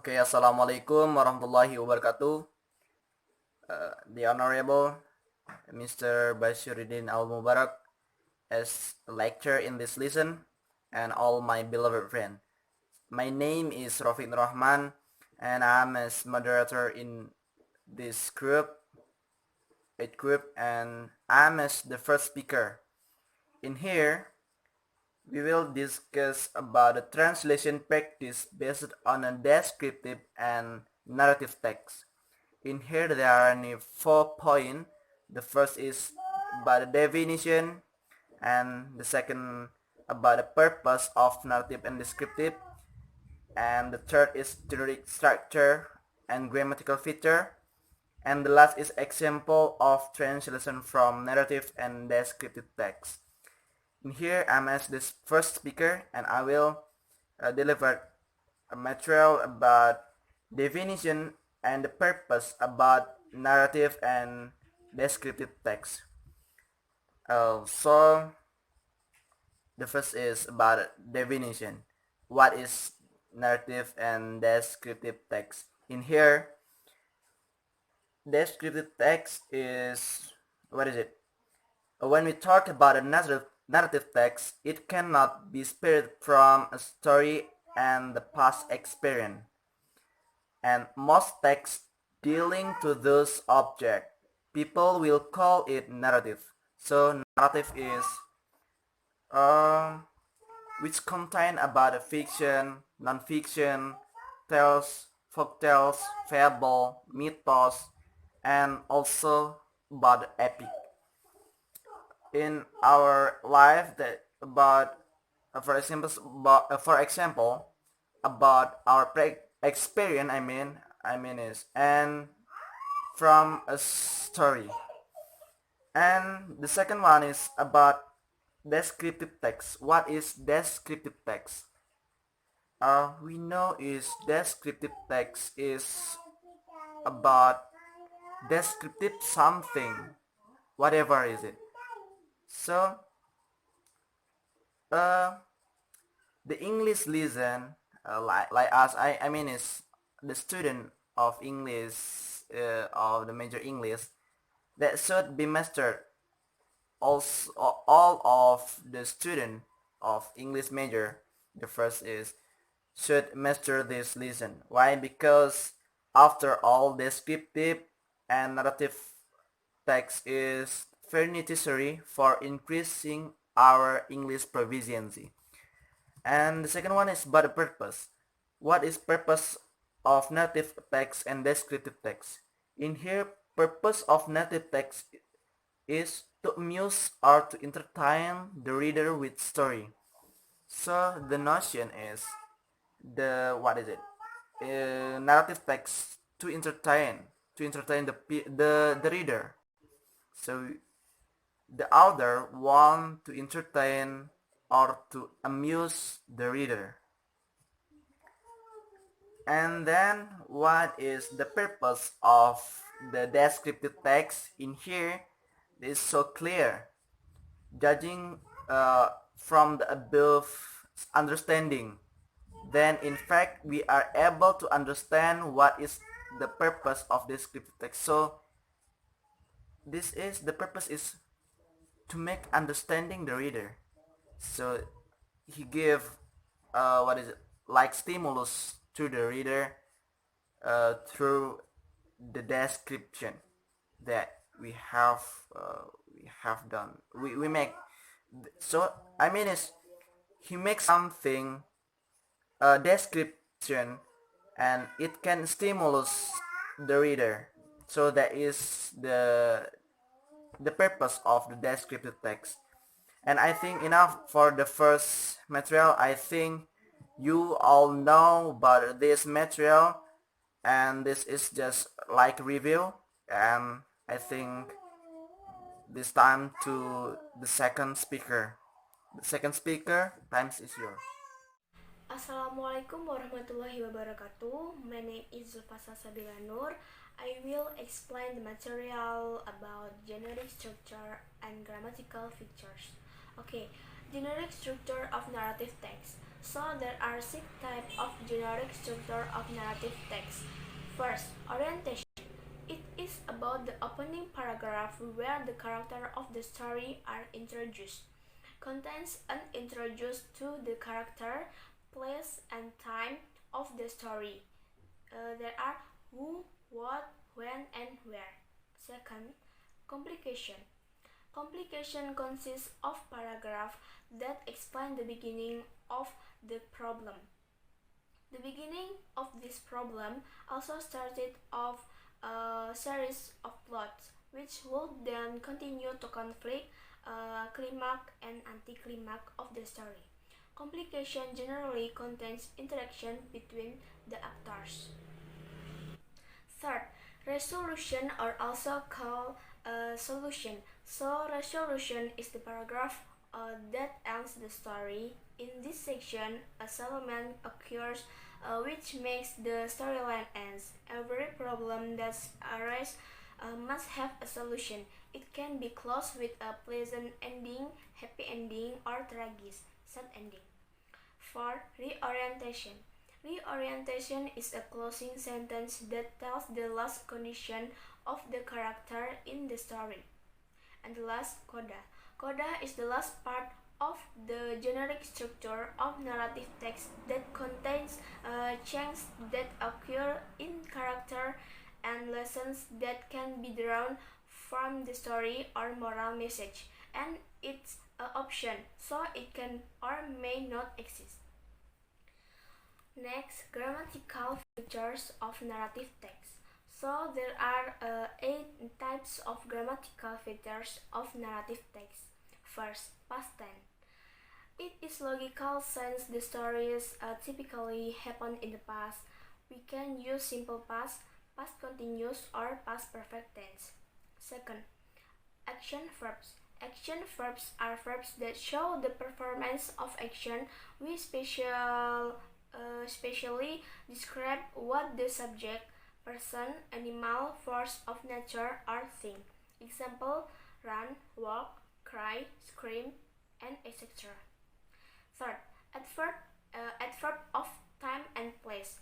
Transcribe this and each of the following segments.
Okay, Assalamualaikum warahmatullahi wabarakatuh. The Honorable Mr. Basyrudin Almubarak as a lecturer in this lesson, and all my beloved friends. My name is Rafiq Rahman, and I'm as moderator in this group, and I'm as the first speaker. In here, we will discuss about the translation practice based on a descriptive and narrative text. In here there are only 4 points. The first is about the definition, and the second about the purpose of narrative and descriptive, and the third is generic structure and grammatical feature, and the last is example of translation from narrative and descriptive text. In here I'm as this first speaker, and I will deliver a material about definition and the purpose about narrative and descriptive text. So the first is about definition. What is narrative and descriptive text? In here, descriptive text is, what is it? When we talk about a narrative text, it cannot be spared from a story and the past experience, and most texts dealing to those objects, people will call it narrative. So narrative is which contain about a fiction, non-fiction, tales, folk tales, fable, mythos, and also about epic. In our life, that about for example, about our experience. I mean is and from a story. And the second one is about descriptive text. What is descriptive text? We know is descriptive text is about descriptive something, whatever is it. So the English lesson, like us, I mean is the student of English, of the major English, that should be mastered. Also, all of the student of English major, the first is should master this lesson. Why? Because after all, descriptive and narrative text is very necessary for increasing our English proficiency. And the second one is about the purpose. What is purpose of narrative text and descriptive text? In here, purpose of narrative text is to amuse or to entertain the reader with story. So the notion is the, what is it? Narrative text to entertain the reader. So the author want to entertain or to amuse the reader. And then what is the purpose of the descriptive text? In here is so clear. Judging from the above understanding, then in fact we are able to understand what is the purpose of descriptive text. So this is the purpose is to make understanding the reader. So he give what is it, like stimulus to the reader through the description that we have done. We make, so I mean is he makes something a description, and it can stimulus the reader. So that is the purpose of the descriptive text. And I think enough for the first material. I think you all know about this material, and this is just like review. And I think this time to the second speaker. The second speaker, times is yours. Assalamualaikum warahmatullahi wabarakatuh. My name is Zulfasa Sabila Nur. I will explain the material about generic structure and grammatical features. Okay, generic structure of narrative text. So there are 6 types of generic structure of narrative text. First, orientation. It is about the opening paragraph where the character of the story are introduced. Contains an introduction to the character, place, and time of the story. There are who, what, when, and where. Second, complication. Complication consists of paragraphs that explain the beginning of the problem. The beginning of this problem also started off a series of plots, which would then continue to conflict, climax, and anticlimax of the story. Complication generally contains interaction between the actors. Third, resolution or also called a solution. So resolution is the paragraph that ends the story. In this section, a settlement occurs which makes the storyline ends. Every problem that arises must have a solution. It can be closed with a pleasant ending, happy ending, or tragic, sad ending. 4. Reorientation. Reorientation is a closing sentence that tells the last condition of the character in the story. And the last, coda. Coda is the last part of the generic structure of narrative text that contains changes that occur in character and lessons that can be drawn from the story or moral message, and it's an option, so it can or may not exist. Next, grammatical features of narrative text. So there are 8 types of grammatical features of narrative text. First, past tense. It is logical since the stories typically happen in the past. We can use simple past, past continuous, or past perfect tense. Second, action verbs. Action verbs are verbs that show the performance of action. We specially describe what the subject, person, animal, force of nature, or thing. Example: run, walk, cry, scream, and etc. Third, adverb of time and place.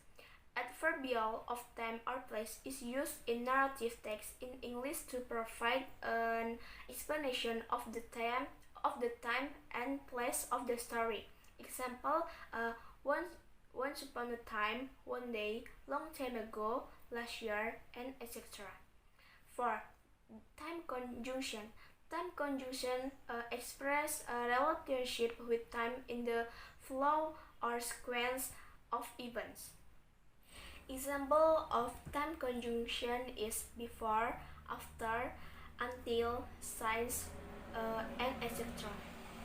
Adverbial of time or place is used in narrative text in English to provide an explanation of the time and place of the story. Example: once upon a time, one day, long time ago, last year, and etc. 4. Time conjunction. Time conjunction express a relationship with time in the flow or sequence of events. Example of time conjunction is before, after, until, since, and etc.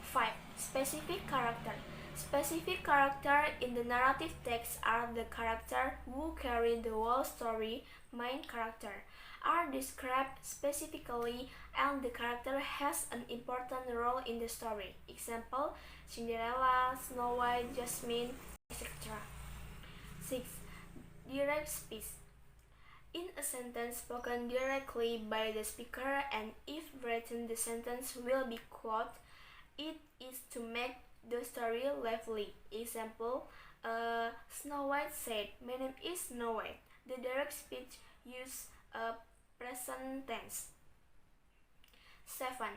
5. Specific character. Specific character in the narrative text are the character who carry the whole story. Main character are described specifically and the character has an important role in the story. Example: Cinderella, Snow White, Jasmine, etc. 6. Direct speech. In a sentence spoken directly by the speaker, and if written the sentence will be quoted, it is to make the story lively. Example: Snow White said, "My name is Snow White." The direct speech use a present tense. 7.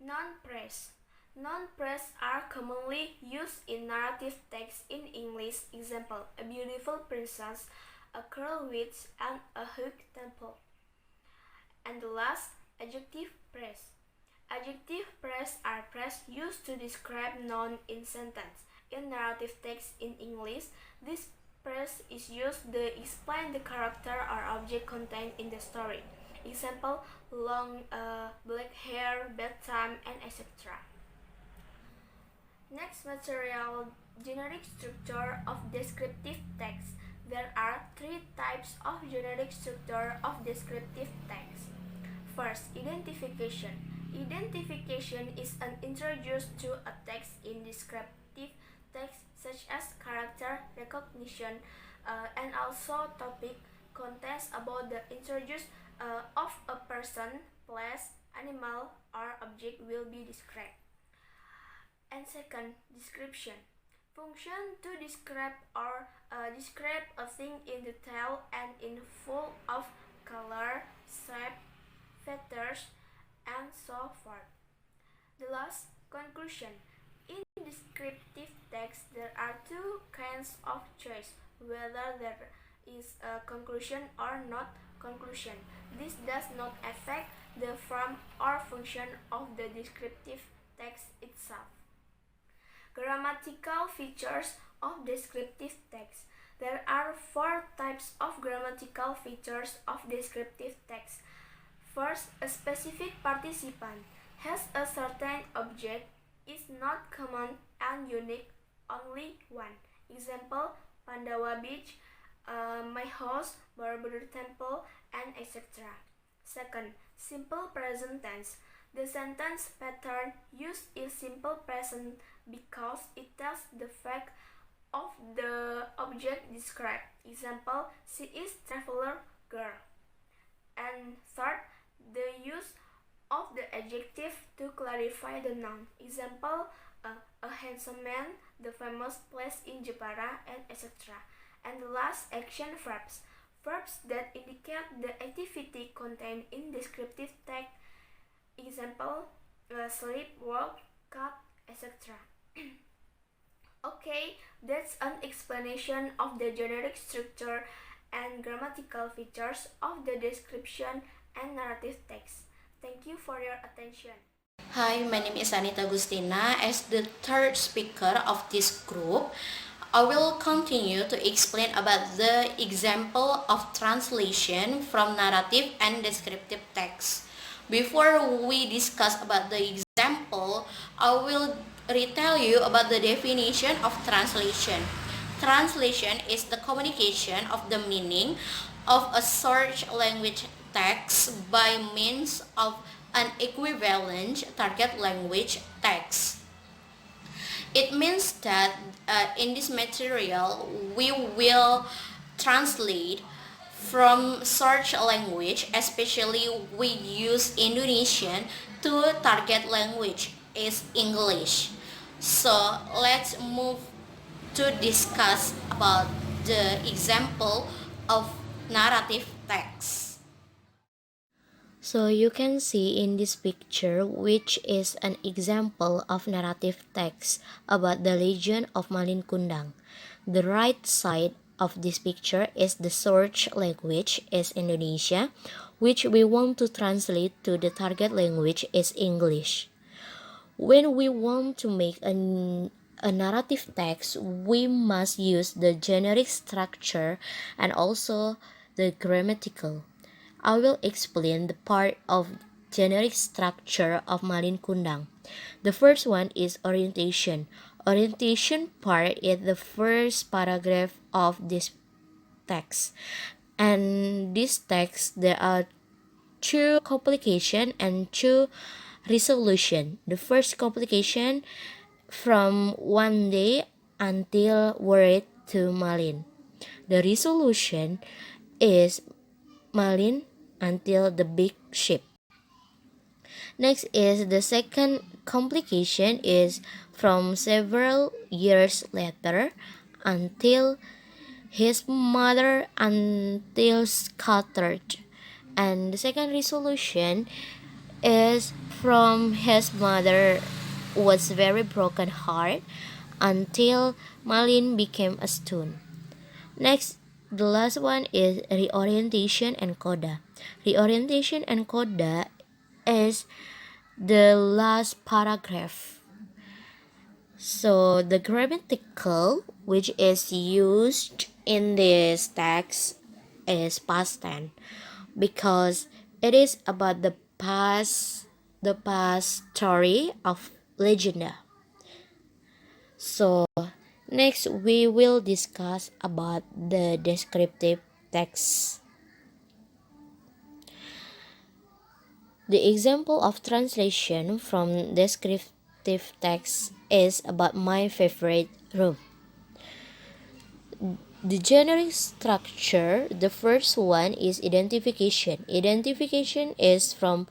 Non-praise. Non-praise are commonly used in narrative text in English. Example: a beautiful princess, a curl witch, and a hug temple. And the last, adjective praise. Adjective praise are praise used to describe noun in sentence. In narrative text in English, this praise is used to explain the character or object contained in the story. Example: long black hair, bedtime, and etc. Next, material generic structure of descriptive text. There are 3 types of generic structure of descriptive text. First, identification. Identification is an introduction to a text in descriptive text such as character recognition and also topic context about the introduction of a person, place, animal, or object will be described. And second, description. Function to describe or describe a thing in detail and in full of color, shape, features, and so forth. The last, conclusion. In descriptive text, there are two kinds of choice, whether there is a conclusion or not conclusion. This does not affect the form or function of the descriptive text itself. Grammatical features of descriptive text. There are four types of grammatical features of descriptive text. First, a specific participant has a certain object, is not common and unique, only one. Example, Pandawa Beach, my house, Borobudur Temple, and etc. Second, simple present tense. The sentence pattern used is simple present because it tells the fact of the object described. Example, she is traveler girl. And third, the use of the adjective to clarify the noun. Example, a handsome man, the famous place in Jepara, and etc. And the last, action verbs. Verbs that indicate the activity contained in descriptive text. Example, sleep, walk, cut, etc. Okay, that's an explanation of the generic structure and grammatical features of the description and narrative text. Thank you for your attention. Hi, my name is Anita Agustina. As the third speaker of this group, I will continue to explain about the example of translation from narrative and descriptive text. Before we discuss about the example, I will retell you about the definition of translation. Translation is the communication of the meaning of a search language text by means of an equivalent target language text. It means that in this material we will translate from search language, especially we use Indonesian, to target language is English. So let's move to discuss about the example of narrative text. So you can see in this picture, which is an example of narrative text about the legend of Malin Kundang. The right side of this picture is the search language is Indonesia, which we want to translate to the target language is English. When we want to make a narrative text, we must use the generic structure and also the grammatical. I will explain the part of generic structure of Malin Kundang. The first one is orientation. Orientation part is the first paragraph of this text. And this text, there are two complication and two resolution. The first complication from one day until word to Malin. The resolution is Malin until the big ship. Next is the second complication is from several years later until his mother until scattered. And the second resolution is from his mother was very broken heart until Malin became a stone. Next, the last one is reorientation and coda. Reorientation and coda is the last paragraph. So the grammatical which is used in this text is past tense because it is about the past story of legenda. So next we will discuss about the descriptive text. The example of translation from descriptive text is about my favorite room. The generic structure, the first one is identification. Identification is from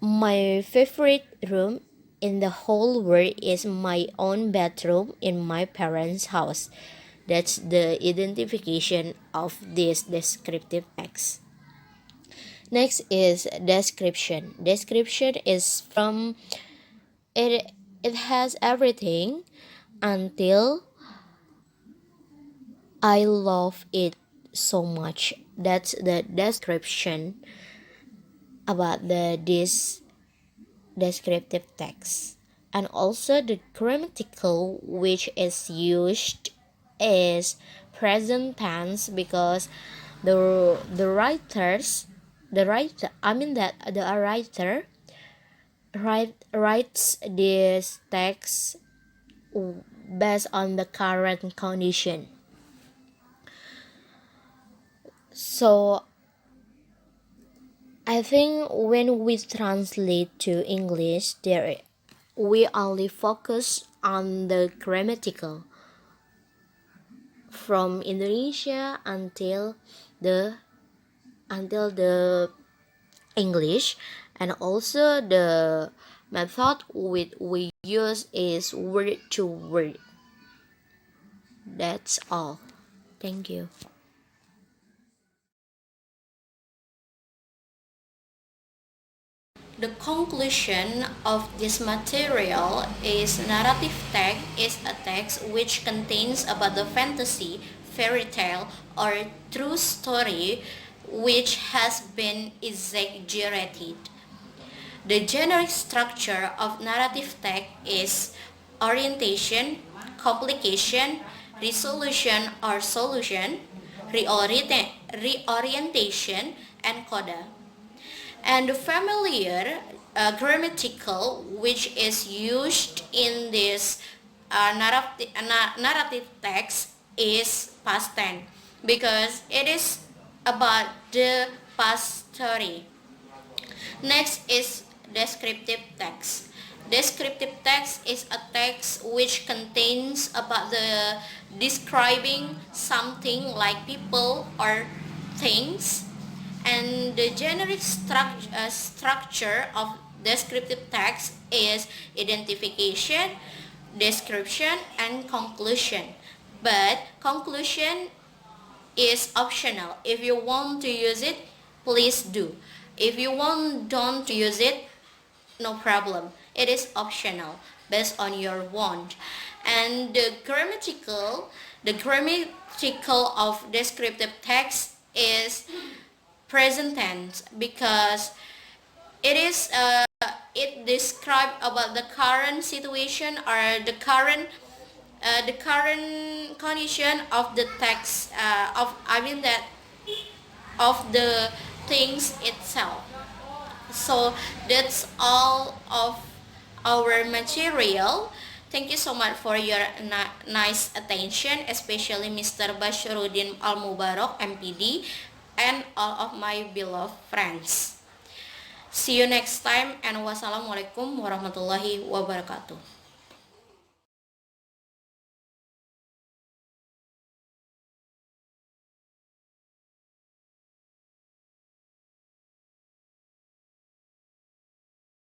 my favorite room in the whole world is my own bedroom in my parents' house. That's the identification of this descriptive text. Next is description. Description is from it has everything until I love it so much. That's the description about this descriptive text. And also the grammatical which is used is present tense because the writers the writer I mean that the writer writes this text based on the current condition. So I think when we translate to English, there we only focus on the grammatical from Indonesia until the English, and also the method we use is word to word. That's all. Thank you. The conclusion of this material is narrative text is a text which contains about the fantasy, fairy tale, or true story which has been exaggerated. The generic structure of narrative text is orientation, complication, resolution or solution, reorientation, and coda. And the familiar grammatical which is used in this narrative text is past tense because it is about the past story. Next is descriptive text. Descriptive text is a text which contains about the describing something like people or things, and the generic structure of descriptive text is identification, description, and conclusion. But conclusion is optional. If you want to use it, please do. If you don't to use it, no problem. It is optional based on your want. And the grammatical of descriptive text is present tense because it describe about the current situation or the current condition of the text of the things itself. So that's all of our material. Thank you so much for your nice attention, especially Mr. Basyrudin Almubarak M.Pd and all of my beloved friends. See you next time, and wassalamualaikum warahmatullahi wabarakatuh.